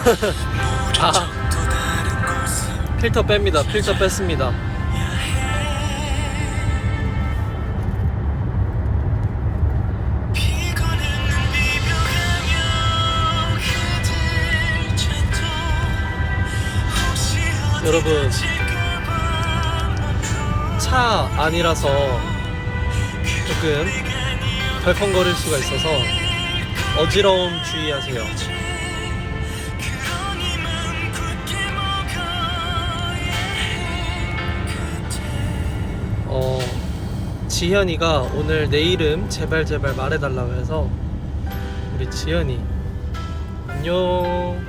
아, 필터 뺍니다. 필터 뺐습니다. 여러분, 차 안이라서 조금 덜컹거릴 수가 있어서 어지러움 주의하세요. 지현이가 오늘 내 이름 제발 말해달라고 해서 우리 지현이 안녕.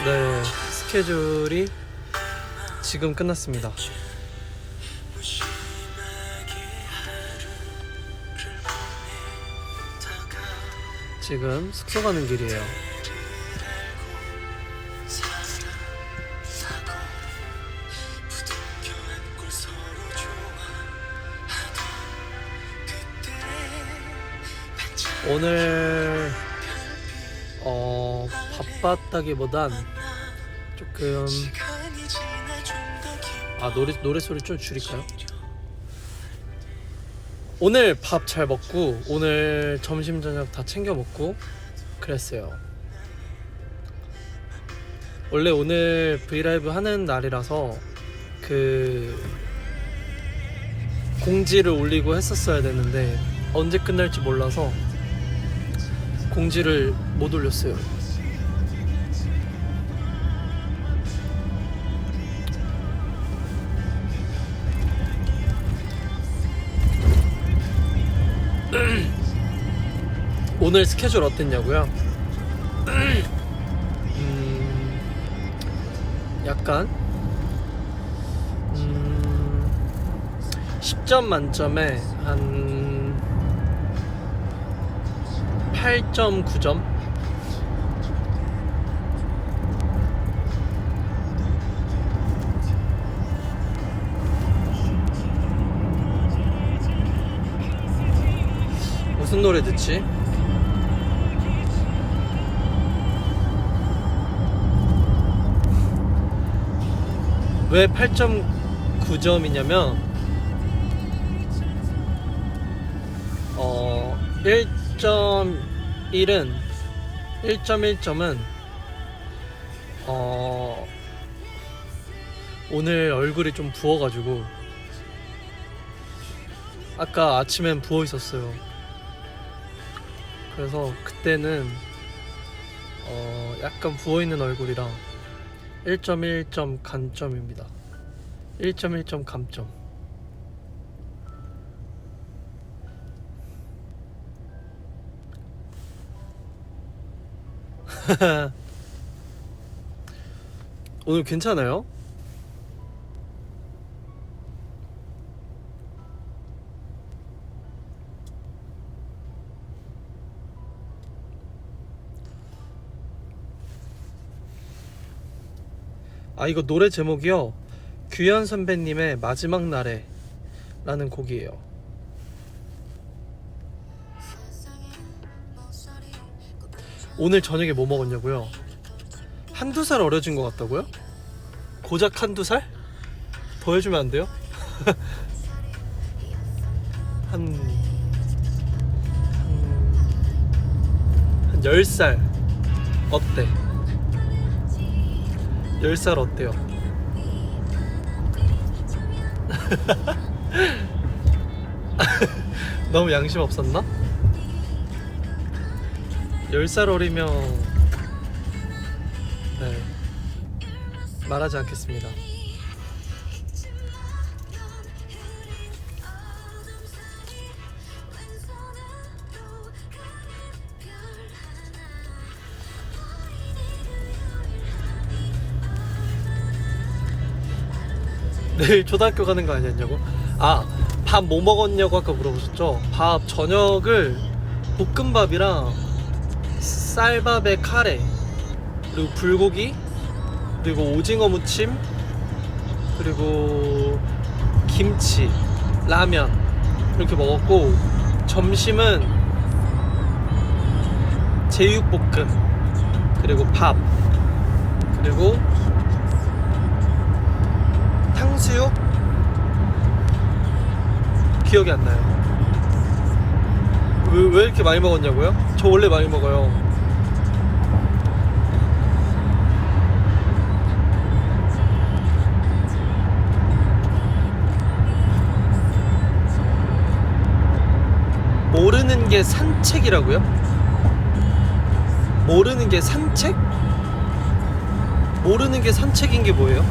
네, 스케줄이 지금 끝났습니다. 지금 숙소 가는 길이에요. 오늘 바빴다기보단 조금 노래 소리 좀 줄일까요? 오늘 밥 잘 먹고 오늘 점심 저녁 다 챙겨 먹고 그랬어요. 원래 오늘 브이라이브 하는 날이라서 그 공지를 올리고 했었어야 되는데 언제 끝날지 몰라서 공지를 못 올렸어요. 오늘 스케줄 어땠냐고요? 약간 10점 만점에 한 8.9점? 무슨 노래 듣지? 왜 8.9점이냐면 1.1점은 오늘 얼굴이 좀 부어가지고 아까 아침엔 부어 있었어요. 그래서 그때는 약간 부어 있는 얼굴이라 1.1점 간점입니다. 1.1점 감점. 오늘 괜찮아요? 이거 노래 제목이요, 규현 선배님의 마지막 날에 라는 곡이에요. 오늘 저녁에 뭐 먹었냐고요? 한두 살 어려진 것 같다고요? 고작 한두 살? 더 해주면 안 돼요? 한 10살 어때? 10살 어때요? 너무 양심 없었나? 10살 어리면 네, 말하지 않겠습니다. 내일 초등학교 가는 거 아니었냐고? 밥 뭐 먹었냐고 아까 물어보셨죠? 밥 저녁을 볶음밥이랑 쌀밥에 카레, 그리고 불고기, 그리고 오징어 무침, 그리고 김치 라면 이렇게 먹었고, 점심은 제육볶음, 그리고 밥, 그리고 탕수육? 기억이 안 나요. 왜 이렇게 많이 먹었냐고요? 저 원래 많이 먹어요. 모르는 게 산책이라고요? 모르는 게 산책? 모르는 게 산책인 게 뭐예요?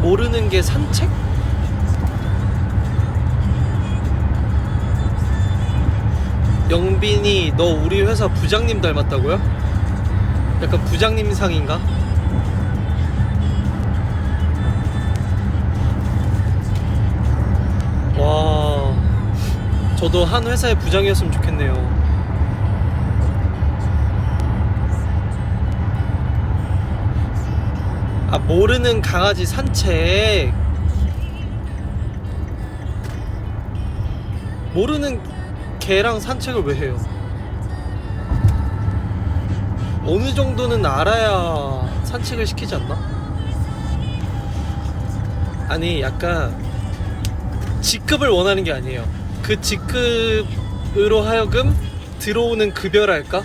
모르는 게 산책? 영빈이 너 우리 회사 부장님 닮았다고요? 약간 부장님 상인가? 와, 저도 한 회사의 부장이었으면 좋겠네요. 아, 모르는 강아지 산책. 모르는 개랑 산책을 왜 해요? 어느 정도는 알아야 산책을 시키지 않나? 아니, 약간 직급을 원하는 게 아니에요. 그 직급으로 하여금 들어오는 급여랄까?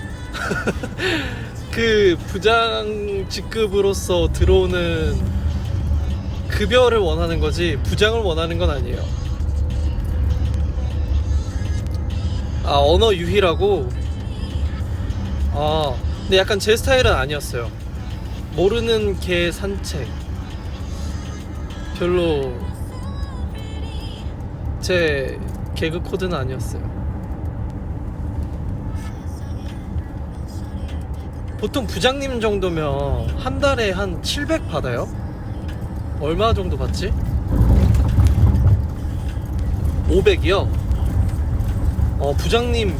그 부장 직급으로서 들어오는 급여를 원하는 거지, 부장을 원하는 건 아니에요. 아, 언어 유희라고? 아, 근데 약간 제 스타일은 아니었어요. 모르는 개 산책. 별로 제 개그 코드는 아니었어요. 보통 부장님 정도면 한 달에 한 700 받아요? 얼마 정도 받지? 500이요? 부장님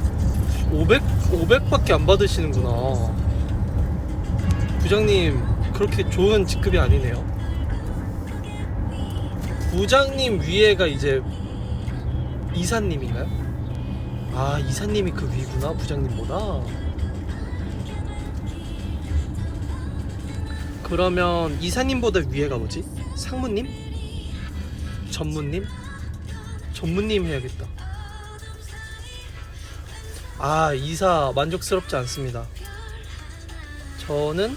500밖에 안 받으시는구나. 부장님 그렇게 좋은 직급이 아니네요. 부장님 위에가 이제 이사님인가요? 아, 이사님이 그 위구나, 부장님보다. 그러면 이사님보다 위에가 뭐지? 상무님? 전무님? 전무님 해야겠다. 아, 이사 만족스럽지 않습니다. 저는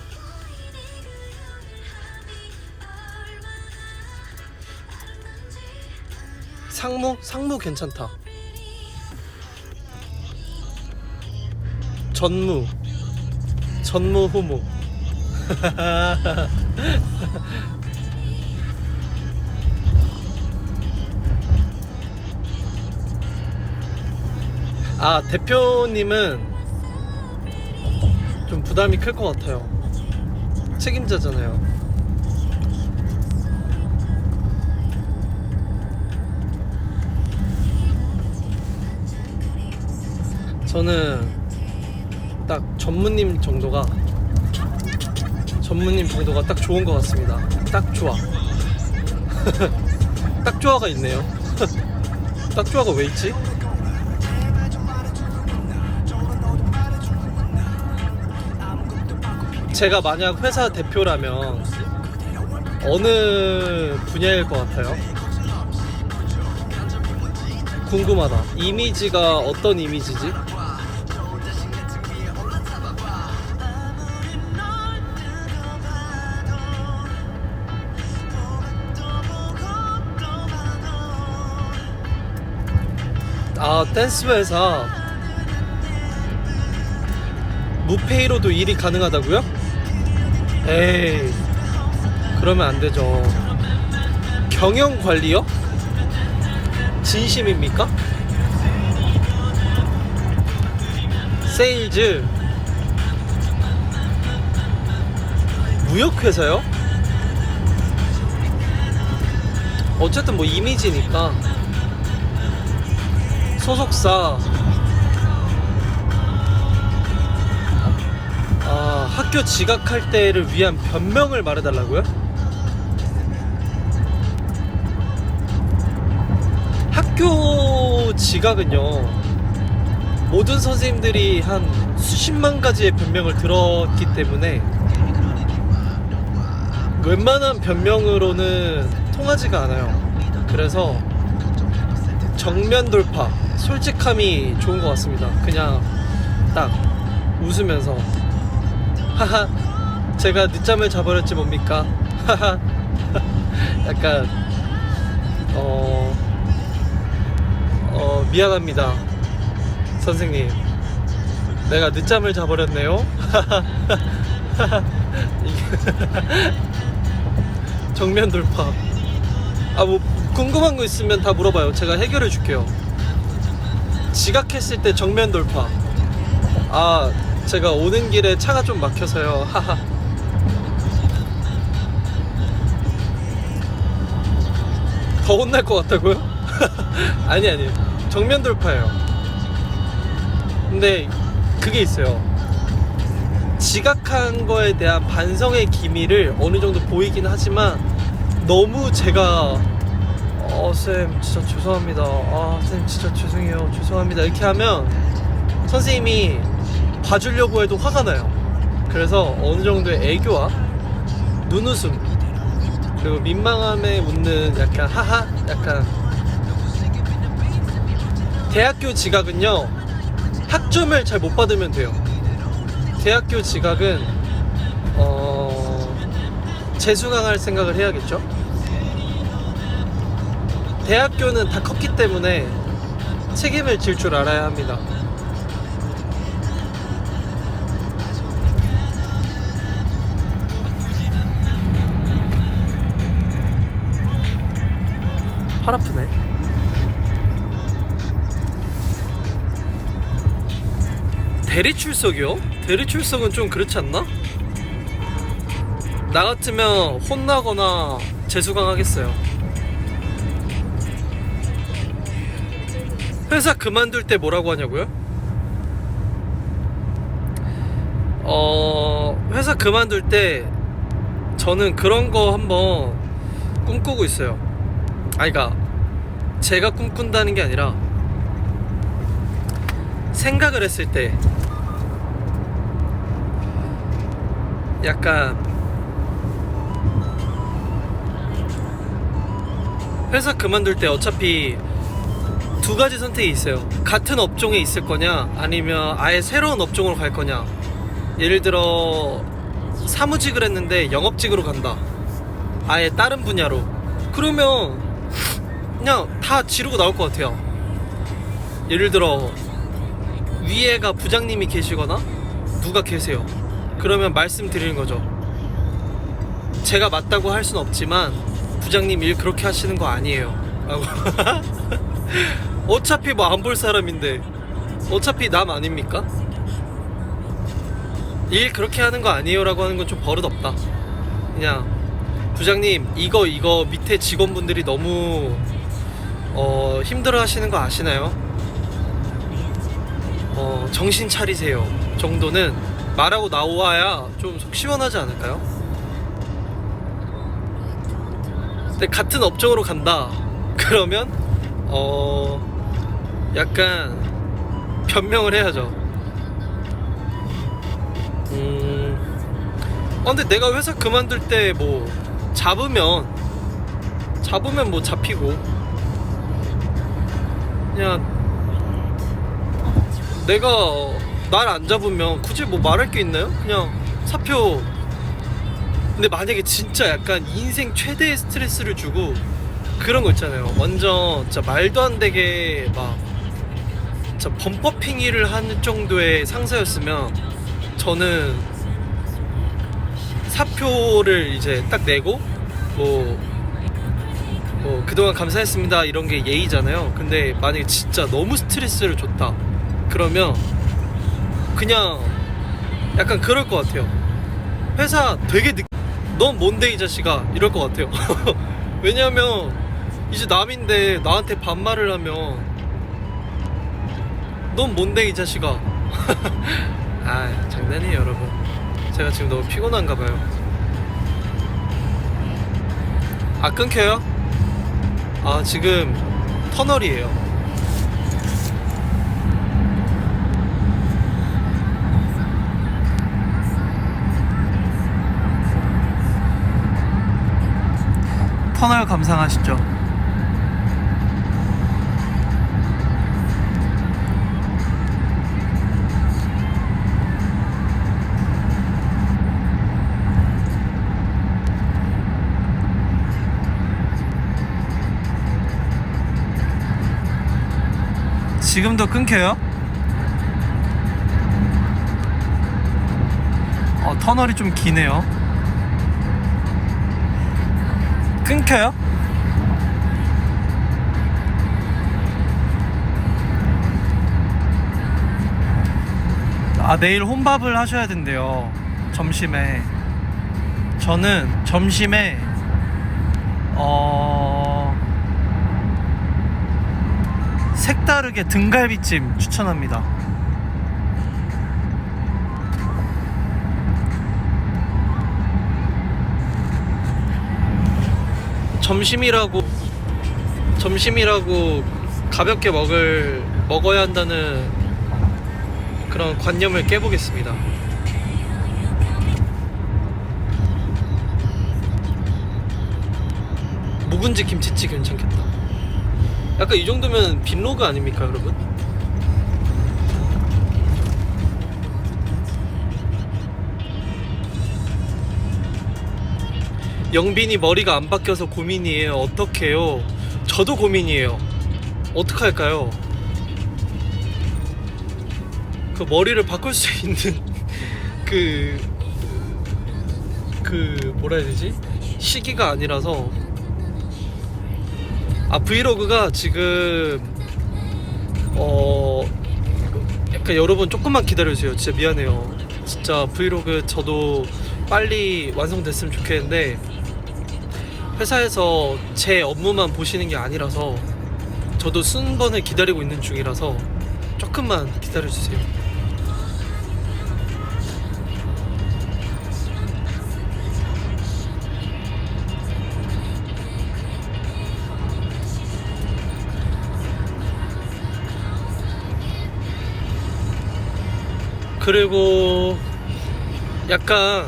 상무 괜찮다. 전무 후무. 아, 대표님은 좀 부담이 클 것 같아요. 책임자잖아요. 저는 딱 전무님 정도가 딱 좋은 것 같습니다. 딱 좋아. 딱 좋아가 있네요. 딱 좋아가 왜 있지? 제가 만약 회사 대표라면 어느 분야일 것 같아요? 궁금하다. 이미지가 어떤 이미지지? 아, 댄스 회사. 무페이로도 일이 가능하다고요? 에이, 그러면 안 되죠. 경영 관리요? 진심입니까? 세일즈. 무역회사요? 어쨌든 뭐 이미지니까. 소속사. 아, 학교 지각할 때를 위한 변명을 말해달라고요? 지각은요, 모든 선생님들이 한 수십만 가지의 변명을 들었기 때문에 웬만한 변명으로는 통하지가 않아요. 그래서 정면 돌파, 솔직함이 좋은 것 같습니다. 그냥 딱 웃으면서 하하, 제가 늦잠을 자버렸지 뭡니까? 하하. 약간 미안합니다 선생님, 내가 늦잠을 자버렸네요. 정면 돌파. 뭐 궁금한 거 있으면 다 물어봐요. 제가 해결해 줄게요. 지각했을 때 정면 돌파. 제가 오는 길에 차가 좀 막혀서요. 하하. 더 혼날 것 같다고요? 아니 정면 돌파예요. 근데 그게 있어요. 지각한 거에 대한 반성의 기미를 어느 정도 보이긴 하지만 너무 제가 쌤 진짜 죄송합니다, 쌤 진짜 죄송해요, 죄송합니다 이렇게 하면 선생님이 봐주려고 해도 화가 나요. 그래서 어느 정도의 애교와 눈웃음 그리고 민망함에 묻는 약간 하하, 약간. 대학교 지각은요, 학점을 잘 못 받으면 돼요. 대학교 지각은 재수강할 생각을 해야겠죠. 대학교는 다 컸기 때문에 책임을 질 줄 알아야 합니다. 팔 아프네. 대리 출석이요? 대리 출석은 좀 그렇지 않나? 나 같으면 혼나거나 재수강 하겠어요. 회사 그만둘 때 뭐라고 하냐고요? 회사 그만둘 때 저는 그런 거 한번 꿈꾸고 있어요. 그러니까 제가 꿈꾼다는 게 아니라 생각을 했을 때 약간 회사 그만둘 때 어차피 두 가지 선택이 있어요. 같은 업종에 있을 거냐, 아니면 아예 새로운 업종으로 갈 거냐. 예를 들어 사무직을 했는데 영업직으로 간다, 아예 다른 분야로. 그러면 그냥 다 지르고 나올 것 같아요. 예를 들어 위에가 부장님이 계시거나 누가 계세요. 그러면 말씀드리는 거죠. 제가 맞다고 할 순 없지만 부장님 일 그렇게 하시는 거 아니에요 라고. 어차피 뭐 안 볼 사람인데, 어차피 남 아닙니까? 일 그렇게 하는 거 아니에요 라고 하는 건 좀 버릇없다. 그냥 부장님 이거 밑에 직원분들이 너무 힘들어 하시는 거 아시나요? 정신 차리세요 정도는 말하고 나와야 좀 속 시원하지 않을까요? 근데 같은 업종으로 간다 그러면 약간 변명을 해야죠. 근데 내가 회사 그만둘 때 뭐 잡으면 뭐 잡히고, 그냥 내가 날 안 잡으면 굳이 뭐 말할 게 있나요? 그냥 사표. 근데 만약에 진짜 약간 인생 최대의 스트레스를 주고 그런 거 있잖아요. 완전 진짜 말도 안 되게 막 진짜 범퍼핑이를 하는 정도의 상사였으면 저는 사표를 이제 딱 내고 뭐 그동안 감사했습니다 이런 게 예의잖아요. 근데 만약에 진짜 너무 스트레스를 줬다 그러면 그냥 약간 그럴 것 같아요. 회사 되게 넌 뭔데 이 자식아 이럴 것 같아요. 왜냐면 이제 남인데 나한테 반말을 하면 넌 뭔데 이 자식아. 장난이에요 여러분. 제가 지금 너무 피곤한가봐요. 끊겨요? 지금 터널이에요. 터널 감상하시죠. 지금도 끊겨요? 터널이 좀 기네요. 끊겨요? 내일 혼밥을 하셔야 된대요. 점심에. 저는 점심에 색다르게 등갈비찜 추천합니다. 점심이라고 가볍게 먹어야 한다는 그런 관념을 깨보겠습니다. 묵은지 김치찌개 괜찮겠다. 약간 이 정도면 빈로그 아닙니까, 여러분? 영빈이 머리가 안 바뀌어서 고민이에요. 어떡해요? 저도 고민이에요. 어떡할까요? 그 머리를 바꿀 수 있는 뭐라 해야 되지? 시기가 아니라서. 브이로그가 지금 약간 여러분 조금만 기다려주세요. 진짜 미안해요. 진짜 브이로그 저도 빨리 완성됐으면 좋겠는데 회사에서 제 업무만 보시는 게 아니라서 저도 순번을 기다리고 있는 중이라서 조금만 기다려주세요. 그리고 약간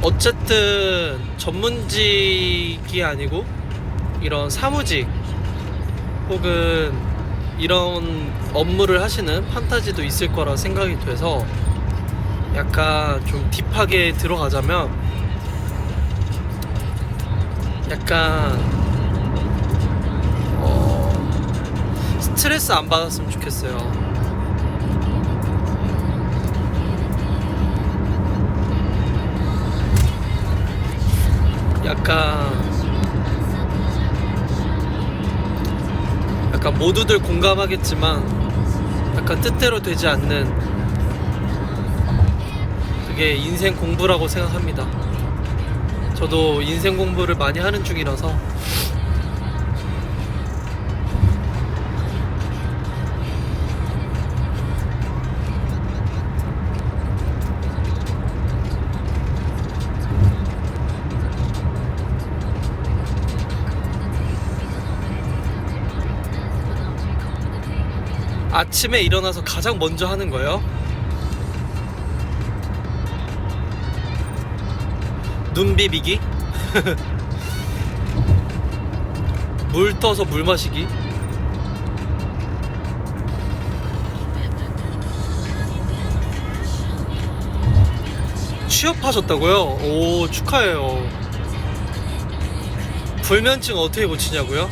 어쨌든 전문직이 아니고 이런 사무직 혹은 이런 업무를 하시는 판타지도 있을 거라 생각이 돼서 약간 좀 딥하게 들어가자면 약간 스트레스 안 받았으면 좋겠어요. 약간 모두들 공감하겠지만 약간 뜻대로 되지 않는 그게 인생 공부라고 생각합니다. 저도 인생 공부를 많이 하는 중이라서 아침에 일어나서 가장 먼저 하는 거예요? 눈 비비기? 물 떠서 물 마시기? 취업하셨다고요? 오, 축하해요. 불면증 어떻게 고치냐고요?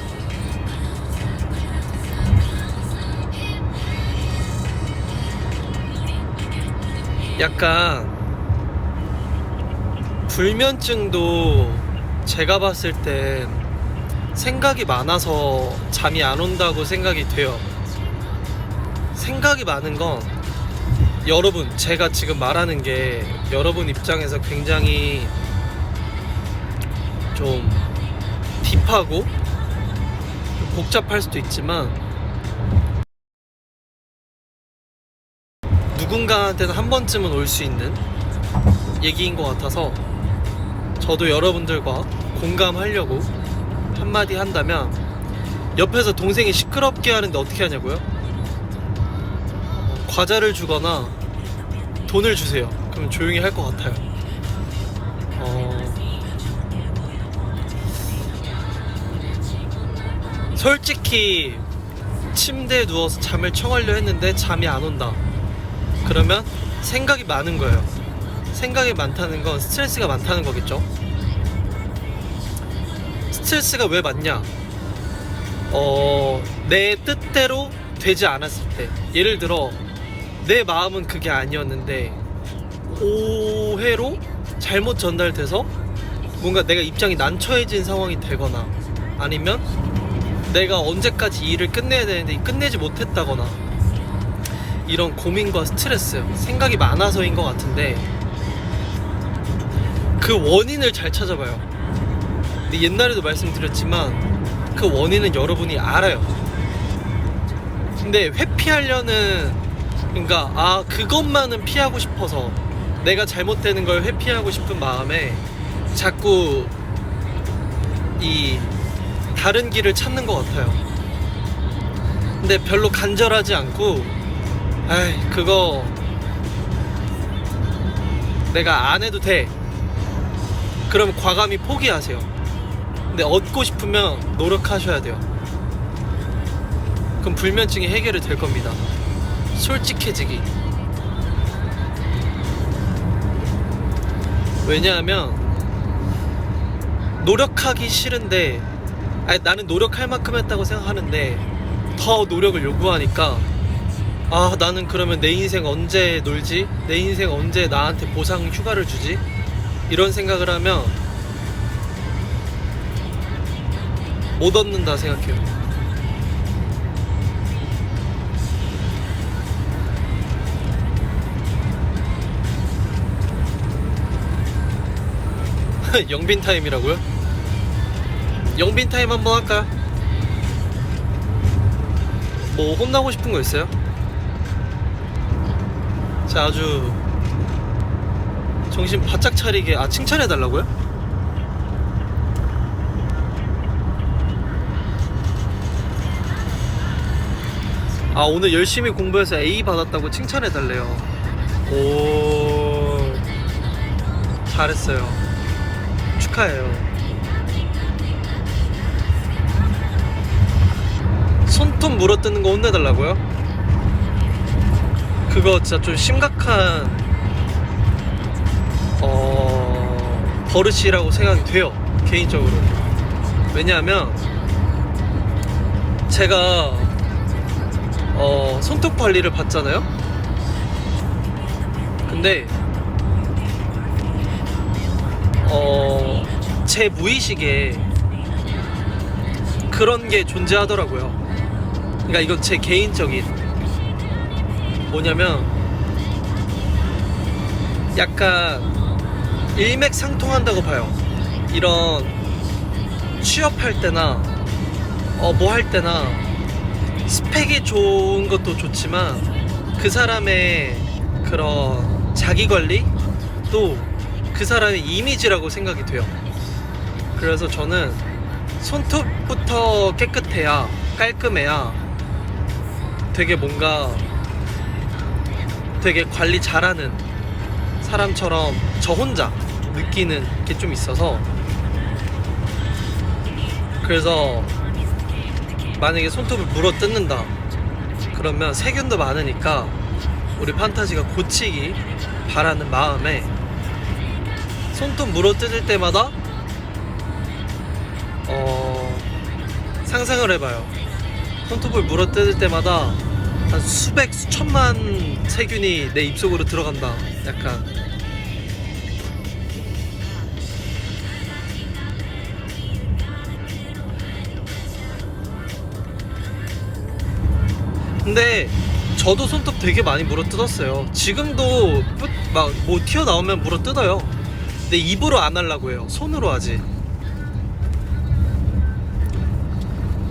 약간 불면증도 제가 봤을 땐 생각이 많아서 잠이 안 온다고 생각이 돼요. 생각이 많은 건 여러분, 제가 지금 말하는 게 여러분 입장에서 굉장히 좀 딥하고 복잡할 수도 있지만 누군가한테는 한 번쯤은 올 수 있는 얘기인 것 같아서 저도 여러분들과 공감하려고 한마디 한다면, 옆에서 동생이 시끄럽게 하는데 어떻게 하냐고요? 과자를 주거나 돈을 주세요. 그럼 조용히 할 것 같아요. 솔직히 침대에 누워서 잠을 청하려 했는데 잠이 안 온다. 그러면 생각이 많은 거예요. 생각이 많다는 건 스트레스가 많다는 거겠죠. 스트레스가 왜 많냐? 내 뜻대로 되지 않았을 때, 예를 들어 내 마음은 그게 아니었는데 오해로 잘못 전달돼서 뭔가 내가 입장이 난처해진 상황이 되거나, 아니면 내가 언제까지 이 일을 끝내야 되는데 끝내지 못했다거나, 이런 고민과 스트레스, 생각이 많아서인 것 같은데, 그 원인을 잘 찾아봐요. 근데 옛날에도 말씀드렸지만 그 원인은 여러분이 알아요. 근데 회피하려는, 그러니까 그것만은 피하고 싶어서, 내가 잘못되는 걸 회피하고 싶은 마음에 자꾸 이 다른 길을 찾는 것 같아요. 근데 별로 간절하지 않고, 그거 내가 안 해도 돼, 그럼 과감히 포기하세요. 근데 얻고 싶으면 노력하셔야 돼요. 그럼 불면증이 해결이 될 겁니다. 솔직해지기. 왜냐하면 노력하기 싫은데, 나는 노력할 만큼 했다고 생각하는데 더 노력을 요구하니까, 나는 그러면 내 인생 언제 놀지? 내 인생 언제 나한테 보상 휴가를 주지? 이런 생각을 하면 못 얻는다 생각해요. 영빈 타임이라고요? 영빈 타임 한번 할까요? 뭐 혼나고 싶은 거 있어요? 자, 아주 정신 바짝 차리게 칭찬해 달라고요? 오늘 열심히 공부해서 A 받았다고 칭찬해 달래요. 오, 잘했어요. 축하해요. 손톱 물어뜯는 거 혼내달라고요? 그거 진짜 좀 심각한 버릇이라고 생각이 돼요, 개인적으로. 왜냐하면 제가 손톱 관리를 받잖아요. 근데 제 무의식에 그런 게 존재하더라고요. 그러니까 이건 제 개인적인, 뭐냐면 약간 일맥상통한다고 봐요. 이런 취업할 때나 뭐 할 때나 스펙이 좋은 것도 좋지만 그 사람의 그런 자기관리, 또 그 사람의 이미지라고 생각이 돼요. 그래서 저는 손톱부터 깨끗해야, 깔끔해야 되게 뭔가 되게 관리 잘하는 사람처럼 저 혼자 느끼는 게 좀 있어서, 그래서 만약에 손톱을 물어 뜯는다 그러면 세균도 많으니까 우리 판타지가 고치기 바라는 마음에 손톱 물어 뜯을 때마다 상상을 해봐요. 손톱을 물어 뜯을 때마다 한 수백, 수천만 세균이 내 입속으로 들어간다. 약간 근데 저도 손톱 되게 많이 물어 뜯었어요. 지금도 막 뭐 튀어나오면 물어 뜯어요. 근데 입으로 안 하려고 해요. 손으로 하지.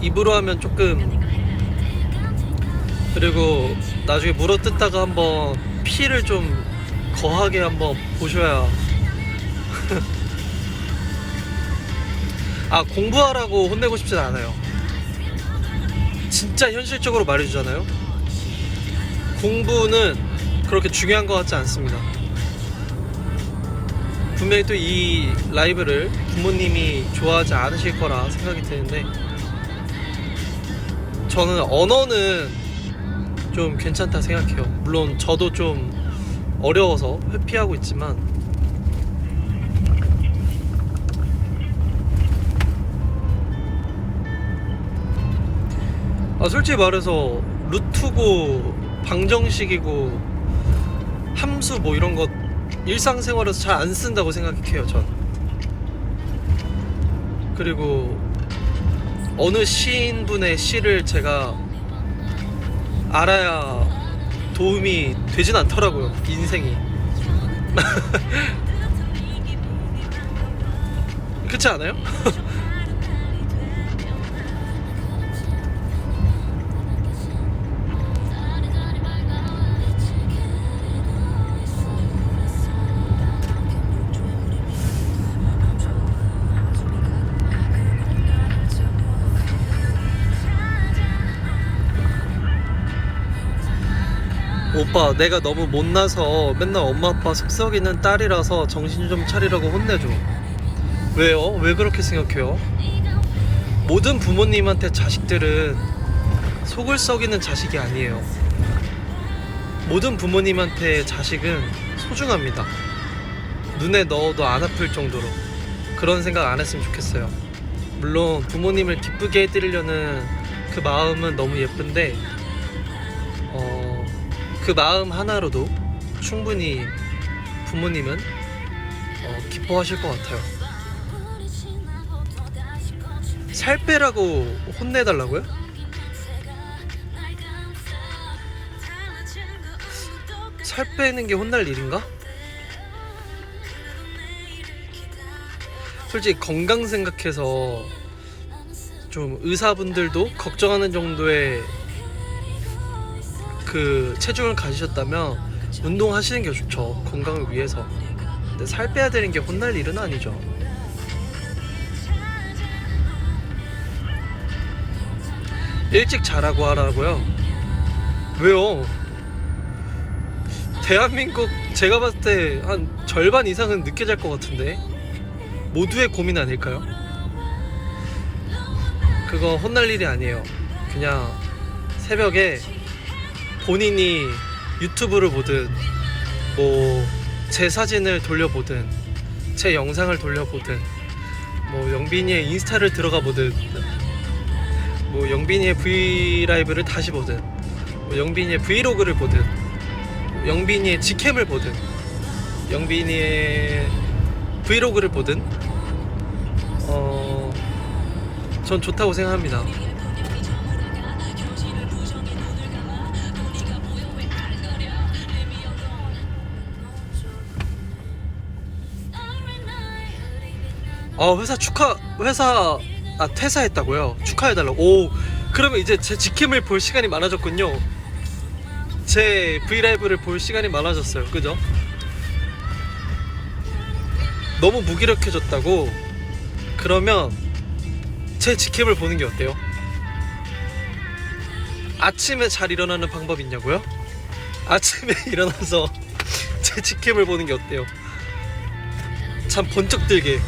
입으로 하면 조금, 그리고 나중에 물어 뜯다가 한번 피를 좀 거하게 한번 보셔야 공부하라고 혼내고 싶진 않아요. 진짜 현실적으로 말해주잖아요. 공부는 그렇게 중요한 것 같지 않습니다. 분명히 또 이 라이브를 부모님이 좋아하지 않으실 거라 생각이 드는데, 저는 언어는 좀 괜찮다 생각해요. 물론 저도 좀 어려워서 회피하고 있지만, 솔직히 말해서 루트고 방정식이고 함수 뭐 이런 것 일상생활에서 잘 안 쓴다고 생각해요, 전. 그리고 어느 시인분의 시를 제가 알아야 도움이 되진 않더라고요, 인생이. 그렇지 않아요? 오빠, 내가 너무 못나서 맨날 엄마 아빠 속썩이는 딸이라서 정신 좀 차리라고 혼내줘. 왜요? 왜 그렇게 생각해요? 모든 부모님한테 자식들은 속을 썩이는 자식이 아니에요. 모든 부모님한테 자식은 소중합니다. 눈에 넣어도 안 아플 정도로. 그런 생각 안 했으면 좋겠어요. 물론 부모님을 기쁘게 해드리려는 그 마음은 너무 예쁜데, 그 마음 하나로도 충분히 부모님은 기뻐하실 것 같아요. 살 빼라고 혼내달라고요? 살 빼는 게 혼날 일인가? 솔직히 건강 생각해서 좀 의사분들도 걱정하는 정도의 그 체중을 가지셨다면 운동하시는 게 좋죠, 건강을 위해서. 근데 살 빼야 되는 게 혼날 일은 아니죠. 일찍 자라고 하라고요? 왜요? 대한민국 제가 봤을 때 한 절반 이상은 늦게 잘 것 같은데, 모두의 고민 아닐까요? 그거 혼날 일이 아니에요. 그냥 새벽에 본인이 유튜브를 보든 뭐 제 사진을 돌려보든 제 영상을 돌려보든 뭐 영빈이의 인스타를 들어가 보든 뭐 영빈이의 브이라이브를 다시 보든 뭐 영빈이의 브이로그를 보든 뭐 영빈이의 직캠을 보든 영빈이의 브이로그를 보든 전 좋다고 생각합니다. 퇴사했다고요? 축하해달라고. 오, 그러면 이제 제 직캠을 볼 시간이 많아졌군요. 제 브이라이브를 볼 시간이 많아졌어요. 그죠? 너무 무기력해졌다고? 그러면 제 직캠을 보는 게 어때요? 아침에 잘 일어나는 방법이 있냐고요? 아침에 일어나서 제 직캠을 보는 게 어때요? 참 번쩍 들게.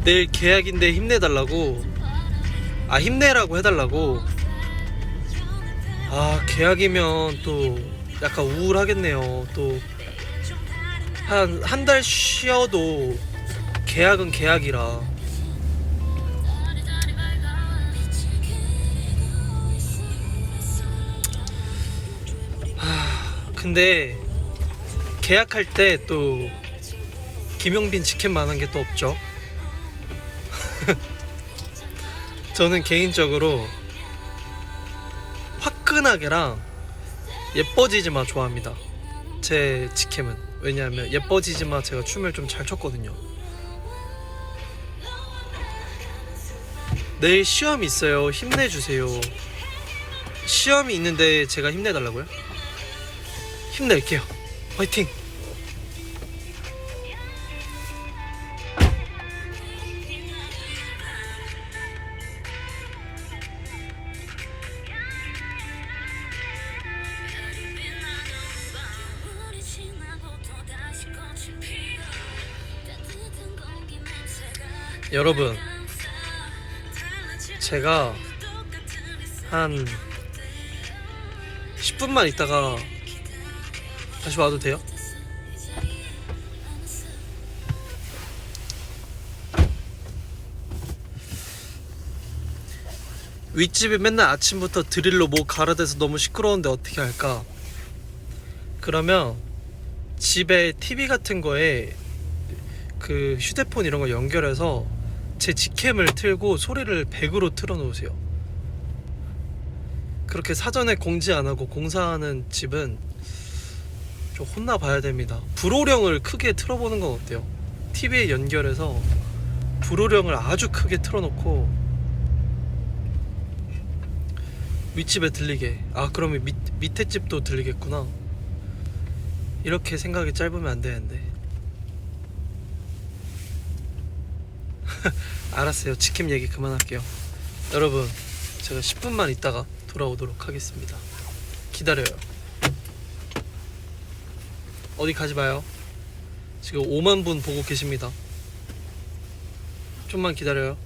내일 계약인데 힘내달라고. 힘내라고 해달라고. 계약이면 또 약간 우울하겠네요. 또 한 달 쉬어도 계약은 계약이라. 근데 계약할 때 또 김용빈 직캠만한 게 또 없죠. 저는 개인적으로 화끈하게랑 예뻐지지마 좋아합니다. 제 직캠은. 왜냐하면 예뻐지지마 제가 춤을 좀 잘 췄거든요. 내일 시험이 있어요. 힘내주세요. 시험이 있는데 제가 힘내달라고요? 힘낼게요. 화이팅! 여러분, 제가 한 10분만 있다가 다시 와도 돼요? 윗집이 맨날 아침부터 드릴로 뭐 갈아대서 너무 시끄러운데 어떻게 할까? 그러면 집에 TV 같은 거에 그 휴대폰 이런 거 연결해서 제 직캠을 틀고 소리를 100으로 틀어놓으세요. 그렇게 사전에 공지 안 하고 공사하는 집은 좀 혼나봐야 됩니다. 불호령을 크게 틀어보는 건 어때요? TV에 연결해서 불호령을 아주 크게 틀어놓고 윗집에 들리게. 아, 그러면 밑에 집도 들리겠구나. 이렇게 생각이 짧으면 안 되는데. 알았어요. 치킨 얘기 그만할게요. 여러분, 제가 10분만 있다가 돌아오도록 하겠습니다. 기다려요. 어디 가지 마요. 지금 5만 분 보고 계십니다. 좀만 기다려요.